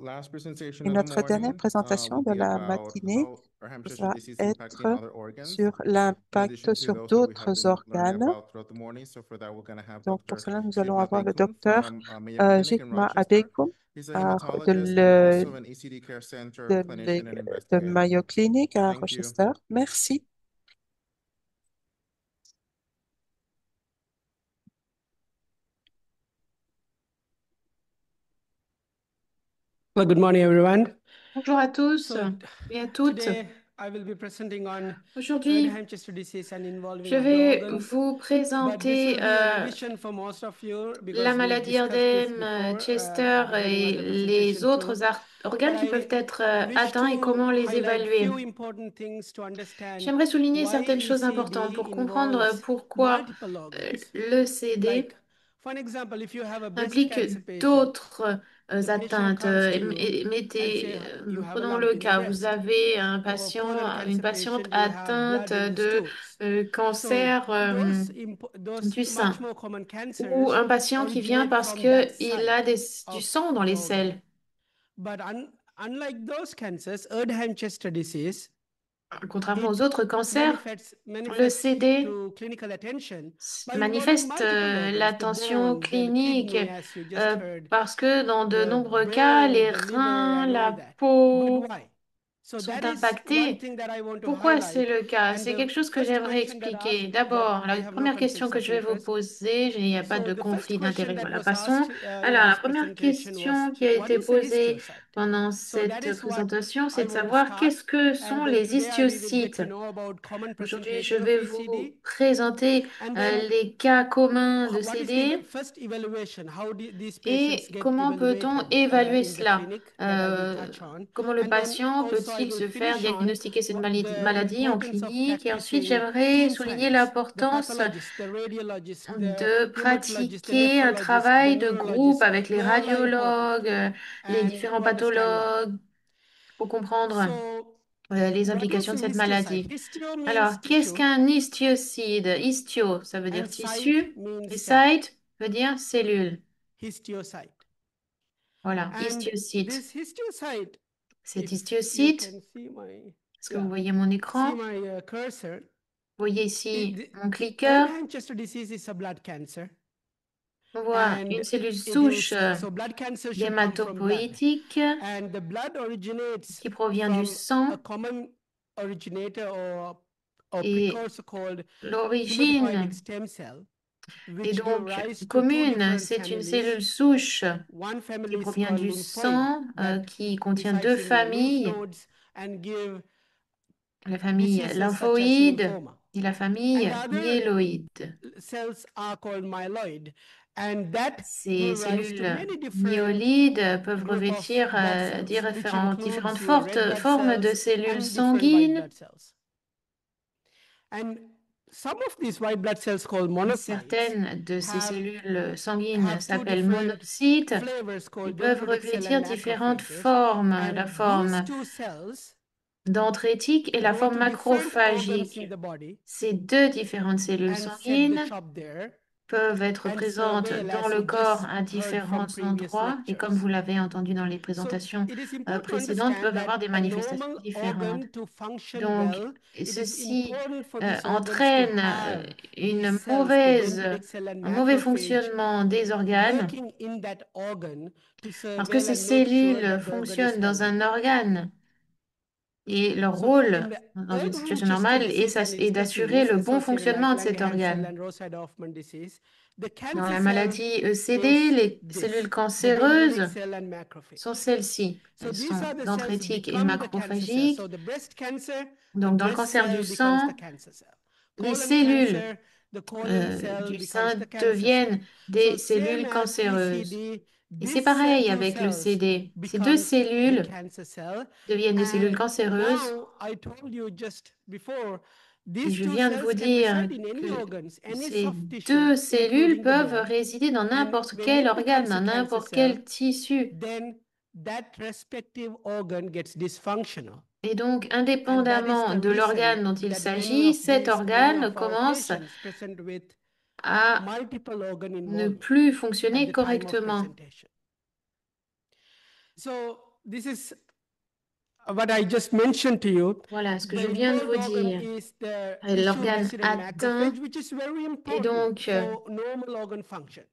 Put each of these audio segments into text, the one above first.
Et notre dernière présentation de la matinée va être sur l'impact sur d'autres organes. Donc, pour cela, nous allons avoir le docteur Jitma Adekum de, le- de Mayo Clinic à Rochester. Merci. Well, good morning, everyone. Bonjour à tous So et à toutes. today I will be presenting on Aujourd'hui, Erdheim-Chester disease and involving je other vais organs. vous But this présenter will be a revision for most of you la because we maladie discussed this Erdheim, before Chester during et other les presentation too. autres organes But qui peuvent I être wish atteints et to comment les highlight few évaluer. important things to understand J'aimerais souligner why certaines choses importantes ECD pour comprendre involves pourquoi multiple organs. le CD Like, for an example, if you have a breast implique cancer patient, d'autres the patient atteintes. comes to you and say you have a Prenons lump le in the cas, vous breast. avez un Or patient, colon une cancer patiente patient, you have atteinte blood in the de stools. So cancer those du much sein, more common ou cancers un patient qui vient originate parce from that qu'il a site du of sang dans the les organ. selles. But unlike those cancers, Erdheim-Chester disease, Contrairement aux it autres cancers, le manifests CD to clinical attention by involving manifeste multiple organs, the l'attention bone, the clinique kidney, as you just heard, parce que dans de the nombreux cas, brain, les the liver, reins, and all la that. But peau why? So sont that is one impactés. thing that I want to Pourquoi c'est highlight. le cas? And C'est the quelque chose que first j'aimerais question expliquer. that D'abord, I la have no première question conflicts que of je vais vous interest. poser, il n'y a pas So de the first conflit question d'intérêt. that Voilà, was asked passons. in Alors, la this première presentation was, question qui a what été is a posée histiocyte? pendant So that cette is what présentation, c'est I de want to savoir start. qu'est-ce que And sont les today I will get histiocytes. to know about common Aujourd'hui, je presentation of vais vous ECD. présenter And then les cas communs de what is the CD first evaluation? How do these patients et get comment peut-on evaluated évaluer in the cela. clinic that I will touch on? Comment le And then patient also I peut-il will se faire finish on diagnostiquer cette the maladie en importance of clinique. Et ensuite, practicing j'aimerais team souligner science. The l'importance pathologist, the radiologist, the de hematologist, the pratiquer un nephrologist, the travail de groupe neurologist, avec les they all are important. radiologues, les And différents to understand why. pathologues pour comprendre So les what is implications a de cette histiocyte? maladie. Histio means Alors, qu'est-ce tissue qu'un histiocyte? Histio, ça veut dire and cyte tissu, means et cell. cyte veut dire cellule. Histiocyte. Voilà, And histiocyte. this histiocyte, Cet if you histiocyte, can see my, est-ce que vous yeah, voyez mon see écran? my cursor, Vous voyez ici mon cliqueur. Erdheim-Chester disease is a blood cancer. On voit And une cellule it souche is, so blood cancer should come from blood. d'hématopoïétique And the blood originates qui provient du from a sang common originator or et precursor called hematopoietic l'origine stem cell, est which give donc rise to two commune. different C'est une families. cellule souche One qui family is provient called du lymphoid sang, that qui contient resides deux in the lymph familles, nodes and give la famille diseases such as lymphoïde lymphoma. et la And famille the other myéloïde. cells are called myeloid, and that Ces give rise to cellules many different myéloïdes peuvent group of revêtir blood cells, which différentes includes your red blood formes de cells cellules and different white sanguines. blood cells. And some of these white blood cells called Et monocytes certaines de ces have cellules sanguines have two s'appellent different monocytes. flavors Ils called peuvent dendritic cell and revêtir différentes macrophages. formes, la And these forme two cells dendritique et la go forme into different organs macrophagique. in the body Ces deux différentes cellules and set the sanguines shop there peuvent être and présentes surveil, dans as le you corps just à heard from différents previous endroits et comme lectures. vous l'avez entendu dans les So présentations it is important to précédentes, understand peuvent avoir that des a manifestations normal différentes. organ to function Donc, well, it is ceci important for these organs to entraîne have these une cells, the dendritic cell and un mauvais macrophage, fonctionnement des organes working in that organ to parce que surveil ces and make sure cellules that the organ is fonctionnent dans healthy. un organe et leur So in rôle the dans une situation Erdheim-Chester normale disease and est its d'assurer cousins le bon associated like fonctionnement de cet Langerhans organe. and Rousseau-Dorfman disease, the Dans cancer la cell maladie ECD, is les cellules this, the dendritic cancéreuses cell and sont macrophage. celles-ci. So Elles these sont are the cells dendritiques et become the cancer cells. So macrophagiques. the breast cancer, the Donc, dans le breast cancer du cell becomes the sang, cancer cell. les Colon cellules cancer, the colon cell du becomes sein the cancer cell. deviennent So des same cellules as cancéreuses. ECD, Et c'est these pareil two avec le cells CD. Ces deux becomes the cellules cancer cell. deviennent des cellules And cancéreuses. now I told you just before, Et these je two viens de vous cells can dire reside in any que organs, any ces soft tissue, deux cellules including the peuvent bone. résider dans And n'importe when quel it organe, becomes dans a cancer n'importe cell, quel tissu. then that respective organ gets dysfunctional. Et donc, And that is indépendamment the de reason l'organe dont il that s'agit, cet many organe of our commence patients present with à multiple organ ne involvement plus at fonctionner the time of correctement. presentation. So this is what I just mentioned to you. Voilà ce que The je viens de vous involved organ dire. is the L'organe tissue-resident atteint macrophage, which is very et important donc for normal organ function.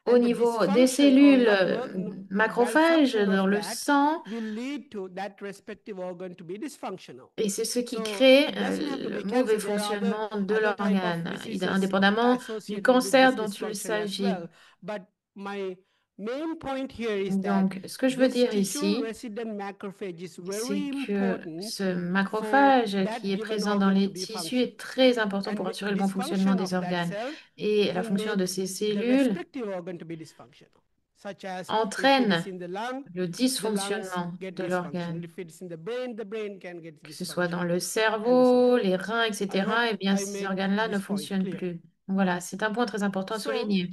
au And the niveau des dysfunction or cellules macrophages malfunction dans of le that sang, will lead to that respective organ to be dysfunctional. et c'est ce qui So crée it doesn't have to le be mauvais cancer. There are fonctionnement de other type of l'organe, diseases indépendamment du associated with cancer this dont il dysfunction as s'agit. well. But my main point here is that Donc, ce que je veux this dire tissue ici, resident macrophage is c'est very que important ce for macrophage that qui est given présent dans organ to les be tissus function. est très important pour And assurer le bon fonctionnement dysfunction des of that organes. cell Et la will fonction de make ces the cellules respective organ to be dysfunctional, such as if it is entraîne in the lung, le the lungs dysfonctionnement get de dysfunctional. l'organe. If it is in the brain can get Que ce soit dans dysfunctional, le and so cerveau, on. les reins, I hope etc., eh bien, I ces make organes-là ne this point fonctionnent clear. plus. Donc, voilà, c'est un point très important à So, souligner.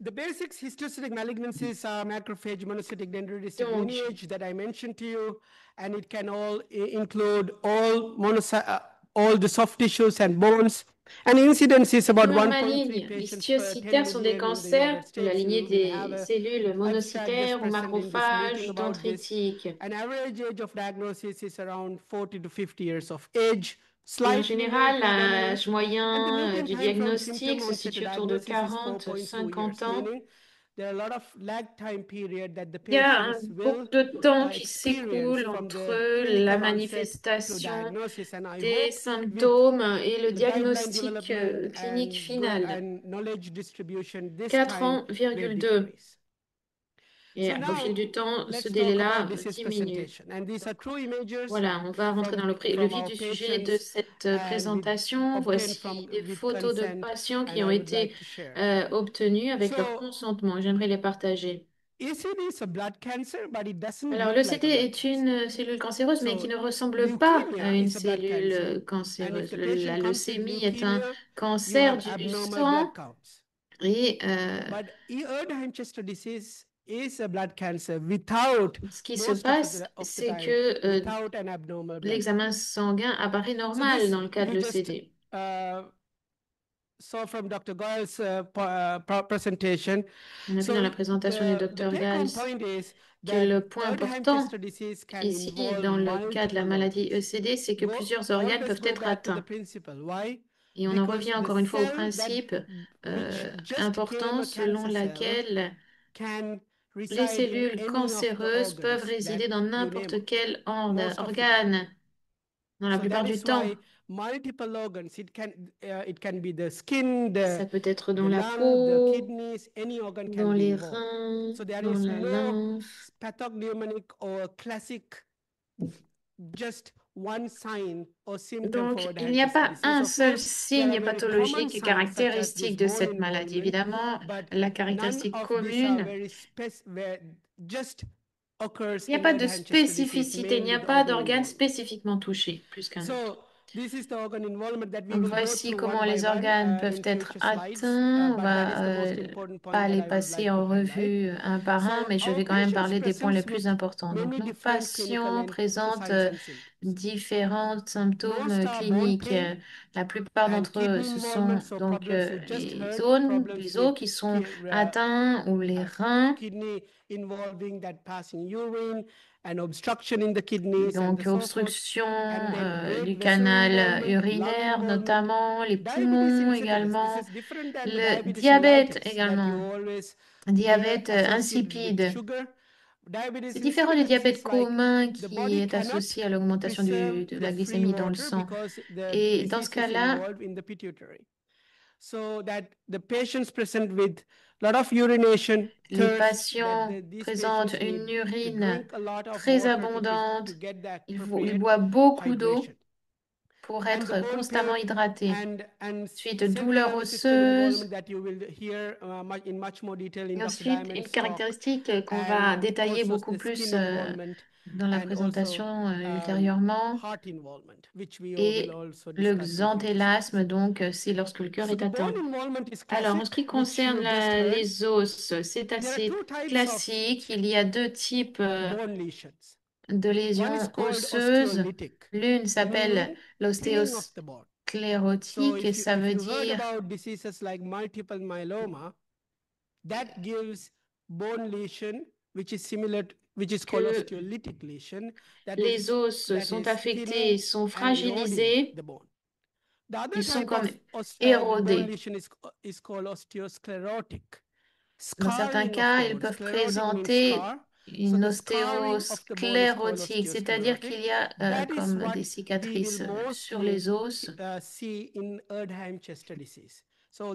the basic histocytic malignancies are macrophage monocytic dendritic Donc, lineage that I mentioned to you, and it can all include all the soft tissues and bones. And incidence is les about tumeurs 1.3 malignes, patients per 10 l'histiocytaires sont des million in the cancers United de la States. lignée You will have des a cellules abstract just monocytaires ou present in this meeting macrophages about this. dendritiques. An average age of diagnosis is around 40 to 50 years of age. Et en Slightly more général, prevalent. l'âge And the moyen median du time from diagnostic symptom se onset to situe autour de diagnosis is 4.2 40-50 years, ans. meaning there are a lot of lag time period that the Il y a patients will beaucoup de temps qui experience s'écoule from entre the la clinical onset to manifestation diagnosis. And I des hope with symptômes et le the guideline diagnostic development clinique final. and knowledge distribution, this 4 time ans, will 2. decrease. Et So au fil now du temps, ce let's talk about délai-là disease diminue. presentation. And these are true images Voilà, on va rentrer dans le from vif our du sujet de patients cette and présentation. obtained Voici from des with photos de consent, patients and qui ont I would été like to share. obtenues avec leur So consentement. J'aimerais les partager. ECD is a blood cancer, but it doesn't Alors, look le like a CD blood est cancer. une cellule cancéreuse, mais qui So ne ressemble pas à leukemia une is a blood cellule cancer, and if cancéreuse. the La patient comes with leucémie est un leukemia, you cancer have du abnormal blood sang counts. et But Erdheim-Chester disease is a blood cancer without ce qui se most of passe, the c'est time que without an abnormal blood count. l'examen sanguin apparaît So normal this dans le cas de you just l'ECD. saw from Dr. Goyal's presentation. On a vu So dans la présentation du the docteur take-home Gals point is que that le point important Erdheim-Chester disease can ici, involve dans le cas de la multiple maladie organs. ECD, c'est que plusieurs organes Always peuvent go être back to the atteints. principle. Why? Et on en Because revient the encore une fois au cell principe which just came important a selon cancer cell laquelle can les reside in cellules any of the cancéreuses peuvent organs résider that dans you name n'importe out, quel most of the time. organe, dans la So that plupart du is temps. why multiple organs, it can be the skin, Ça peut être dans the la lung, the peau, kidneys, any organ can dans be les involved. reins, So there dans is la no lymphe. pathognomonic or classic just one sign or symptom for Donc, il n'y a Erdheim-Chester pas disease. un Of seul course, there are signe very common pathologique et signs such as this caractéristique de bone cette maladie. involvement, Évidemment, but la none caractéristique of these are commune, very just occurs il n'y a in pas de Erdheim-Chester disease, spécificité, il n'y mainly a the pas organ d'organe involvement. spécifiquement touché, plus qu'un autre. So this is the organ involvement that we will go Voici through comment one by les one organes peuvent in être future slides, atteints. On but that is the va most important point pas that les I would passer like to en highlight. revue un par un, So mais je our vais quand même patients parler des points les presents plus with importants. Donc, many nos different clinical patients and présentent signs and symptoms. différents symptômes Most are bone cliniques. pain La plupart and d'entre eux, kidney ce involvement, sont so donc problems you just les heard, zones, problems les with os qui sont atteints ou les reins. kidney involving that passing urine and obstruction in the kidneys and Donc, so forth. obstruction And then great du vessel canal involvement, lung urinaire involvement, notamment, les diabetes poumons insipidus. This également, is different than the le diabetes diabète mellitus that you également, always hear diabète associated with insipide. sugar. Diabetes C'est différent du insipidus, this diabète is like commun the qui body est cannot associé à l'augmentation preserve de the la free glycémie dans le water sang. because the Et dans ce disease is cas-là, involved in the pituitary. So that the patients present with a lot of urination, les thirst, that patients these présentent patients une need to urine drink a lot of très water to abondante. get that Ils appropriate boivent beaucoup d'eau hydration. pour And the être bone constamment pain hydratés. and Ensuite, central douleurs nervous system osseuses. involvement that you will hear in much more detail in Et Dr. ensuite, une Diamond's talk, caractéristique qu'on va and détailler also beaucoup the skin plus involvement dans la and also présentation ultérieurement, heart involvement, which we will et also le discuss in future slides. xanthelasme, donc c'est lorsque le cœur So est the bone atteint. involvement is Alors, en classic, ce qui which concerne you just heard. les os, c'est There are assez two types of classique. Il y a deux types bone lesions. de One is lésions called osseuses. osteolytic, L'une s'appelle meaning thinning of the bone. So l'ostéosclérotique et ça if veut you heard dire about diseases like multiple myeloma, that gives bone lesion which is similar que les os sont affectés, sont fragilisés, ils sont comme érodés. Dans certains cas, ils peuvent présenter une ostéosclérotique, c'est-à-dire qu'il y a comme des cicatrices sur les os. Ce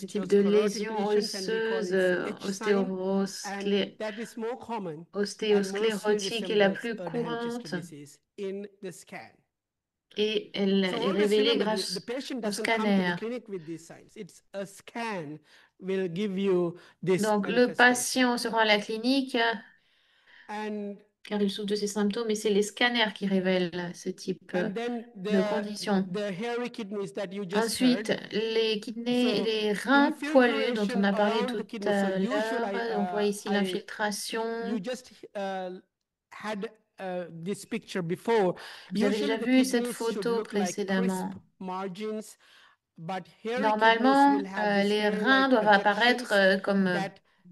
type de lésions osseuses ostéosclérotique est la plus courante et elle est révélée grâce au scanner. Donc, le patient se rend à la clinique car il souffre de ces symptômes et c'est les scanners qui révèlent ce type de conditions. Ensuite, les kidneys, les reins poilus dont on a parlé tout à l'heure. On voit ici l'infiltration. Vous avez déjà vu cette photo précédemment. Normalement, les reins doivent apparaître comme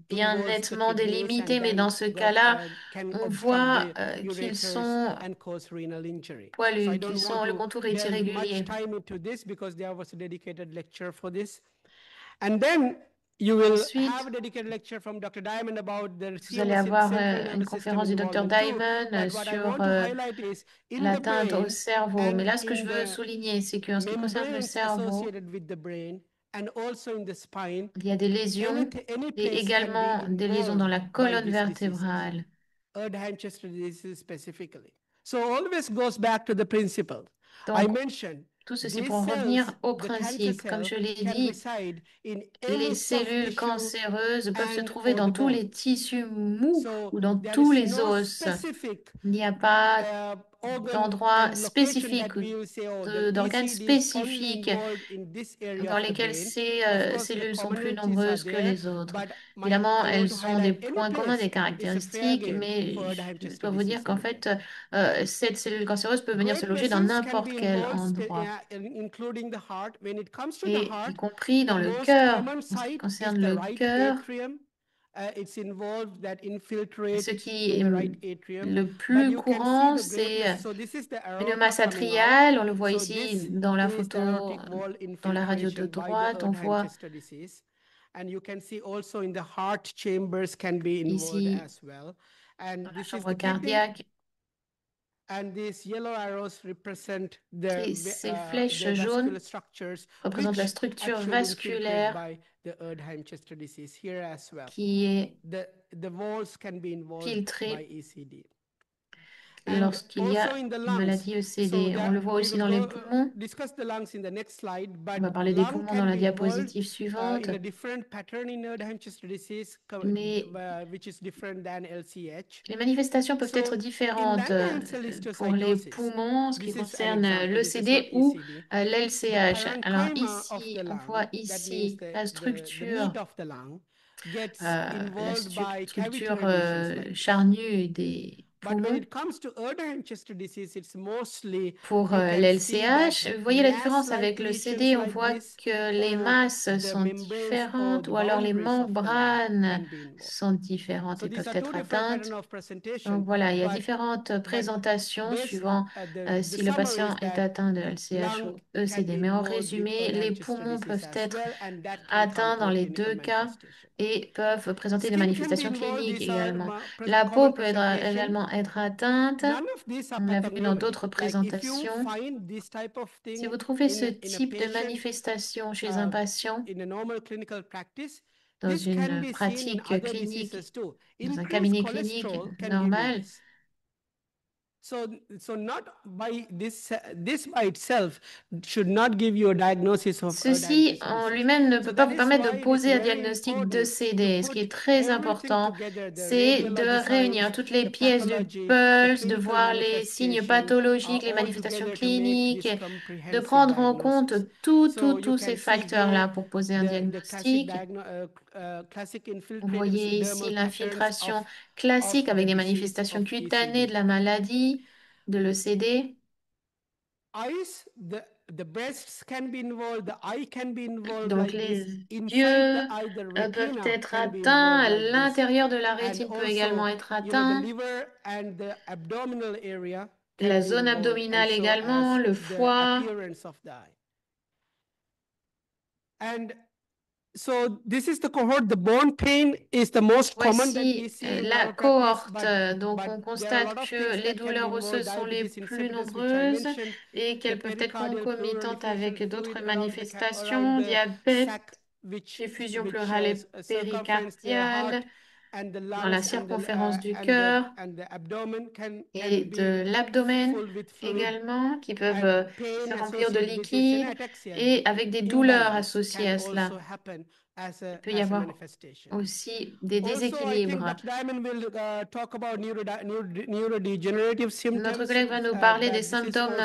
bien nettement délimités, mais dans ce cas-là, on voit qu'ils sont poilus, le contour est irrégulier. Ensuite, vous allez avoir une conférence du Dr. Diamond sur l'atteinte au cerveau. Mais là, ce que je veux souligner, c'est qu'en ce qui concerne le cerveau, il y a des lésions et également des lésions dans la colonne vertébrale. Donc, tout ceci pour en revenir au principe. Comme je l'ai dit, les cellules cancéreuses peuvent se trouver dans tous les tissus mous ou dans tous les os. Il n'y a pas d'endroit spécifique, d'organes spécifiques dans lesquels ces cellules sont plus nombreuses que les autres. Évidemment, elles ont des points communs, des caractéristiques, mais je dois vous dire qu'en fait, cette cellule cancéreuse peut venir se loger dans n'importe quel endroit, et y compris dans le cœur. En ce qui concerne le cœur, ce qui est le plus courant, c'est une masse atriale. On le voit ici dans la photo, dans la radio de droite. On voit ici dans la chambre cardiaque. Ces flèches jaunes représentent la structure vasculaire qui est filtrée lorsqu'il y a une maladie ECD. On le voit aussi dans les poumons. On va parler des poumons dans la diapositive suivante. Mais les manifestations peuvent être différentes pour les poumons, en ce qui concerne l'ECD ou l'LCH. Alors ici, on voit ici la structure charnue des poumons. Pour l'LCH, vous voyez la différence avec le CD, on voit que les masses sont différentes ou alors les membranes sont différentes et peuvent être atteintes. Donc voilà, il y a différentes présentations suivant si le patient est atteint de LCH ou ECD. Mais en résumé, les poumons peuvent être atteints dans les deux cas et peuvent présenter des manifestations cliniques également. La peau peut également être atteinte. On l'a vu dans d'autres présentations. Si vous trouvez ce type de manifestation chez un patient dans une pratique clinique, dans un cabinet clinique normal, ceci en lui-même ne peut pas vous permettre de poser un diagnostic de CD. Ce qui est très important, c'est de réunir toutes les pièces du puzzle, de voir les signes pathologiques, les manifestations cliniques, et de prendre en compte tous ces facteurs-là pour poser un diagnostic. Vous voyez ici l'infiltration classique avec des manifestations cutanées de la maladie, de l'ECD. Donc les yeux peuvent être atteints, l'intérieur de la rétine peut également être atteint, la zone abdominale également, le foie. Voici la cohorte. Donc, on constate que les douleurs osseuses sont les plus nombreuses et qu'elles peuvent être concomitantes avec d'autres manifestations, diabète, effusion pleurale et péricardiale, dans la circonférence du cœur et de l'abdomen également, qui peuvent se remplir de liquide et avec des douleurs associées à cela. Il peut y avoir aussi des déséquilibres. Notre collègue va nous parler des symptômes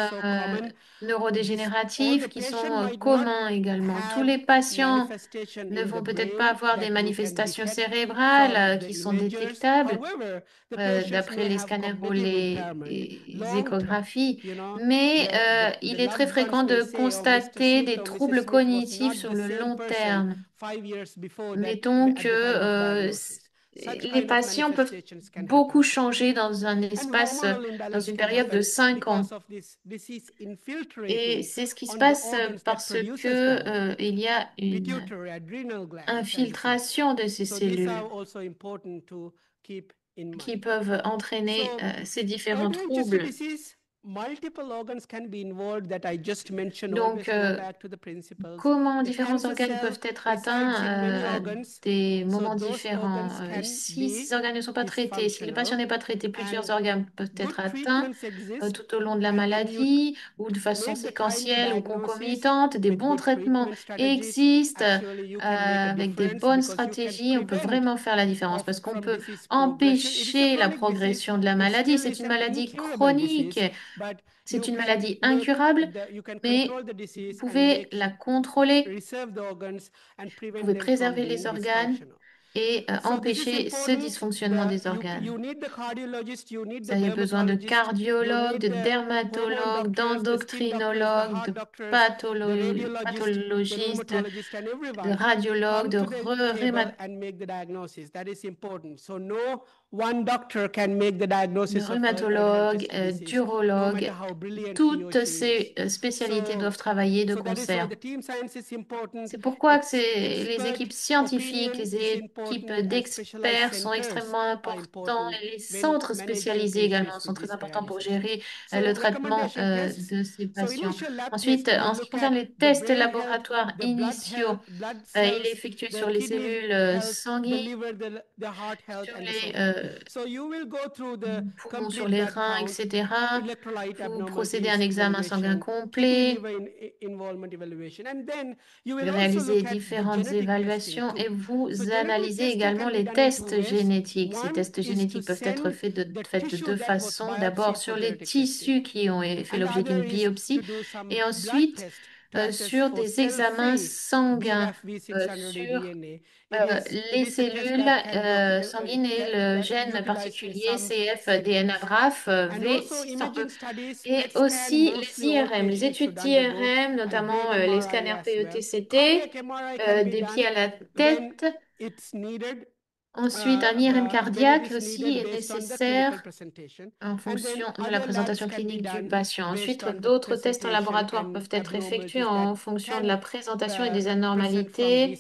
neurodégénératifs qui sont communs également. Tous les patients ne vont peut-être pas avoir des manifestations cérébrales qui sont détectables d'après les scanners ou les échographies, mais il est très fréquent de constater des troubles cognitifs sur le long terme. Mettons que les patients peuvent beaucoup changer dans un espace, dans une période de 5 ans. Et c'est ce qui se passe parce que il y a une infiltration de ces cellules qui peuvent entraîner ces différents troubles. Donc, comment différents organes peuvent être atteints des moments différents. Si ces organes ne sont pas traités, si le patient n'est pas traité, plusieurs organes peuvent être atteints tout au long de la maladie ou de façon séquentielle ou concomitante. Des bons traitements existent avec des bonnes stratégies. On peut vraiment faire la différence parce qu'on peut empêcher la progression de la maladie. C'est une maladie chronique. C'est une maladie incurable, mais vous pouvez la contrôler, vous pouvez préserver les organes et empêcher ce dysfonctionnement des organes. Vous avez besoin de cardiologues, de dermatologues, d'endocrinologues, de pathologistes, de radiologues, de rhumatologues, d'urologues. Toutes ces spécialités doivent travailler de concert. C'est pourquoi les équipes scientifiques, les équipes d'experts sont extrêmement importants et les centres spécialisés également sont très importants pour gérer le traitement de ces patients. Ensuite, en ce qui concerne les tests laboratoires initiaux, il est effectué sur les cellules sanguines, sur les poumons, sur les reins, etc. Vous procédez à un examen sanguin complet. Vous réalisez différentes évaluations et vous analysez également les tests génétiques. Ces tests génétiques peuvent être faits de deux façons. D'abord sur les tissus qui ont fait l'objet d'une biopsie et ensuite sur des examens sanguins sur les cellules sanguines et le gène particulier CFDNA BRAF V600E. Et aussi les IRM, les études d'IRM, notamment les scanners PET-CT, des pieds à la tête. Ensuite, un IRM cardiaque aussi est nécessaire en fonction de la présentation clinique du patient. Ensuite, d'autres tests en laboratoire peuvent être effectués en fonction de la présentation et des anormalités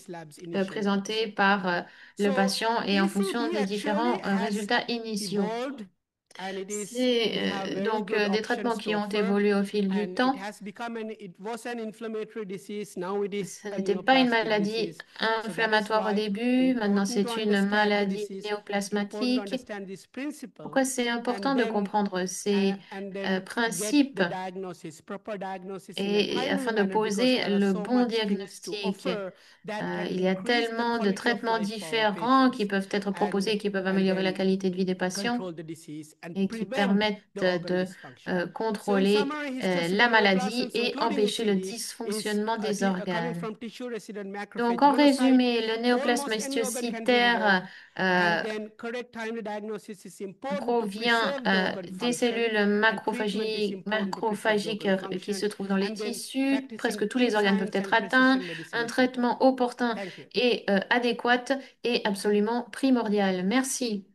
présentées par le patient et en fonction des différents résultats initiaux. C'est donc des traitements qui ont évolué au fil du temps. Ce n'était pas une maladie inflammatoire au début, maintenant c'est une maladie néoplasmatique. Pourquoi c'est important de comprendre ces principes et afin de poser le bon diagnostic? Il y a tellement de traitements différents qui peuvent être proposés et qui peuvent améliorer la qualité de vie des patients. et qui permettent de contrôler la maladie et empêcher le dysfonctionnement des organes. Donc, en résumé, le néoplasme ichthyosicaire provient des cellules macrophagiques qui se trouvent dans les tissus. Presque tous les organes peuvent être atteints. Un traitement opportun et adéquat est absolument primordial. Merci.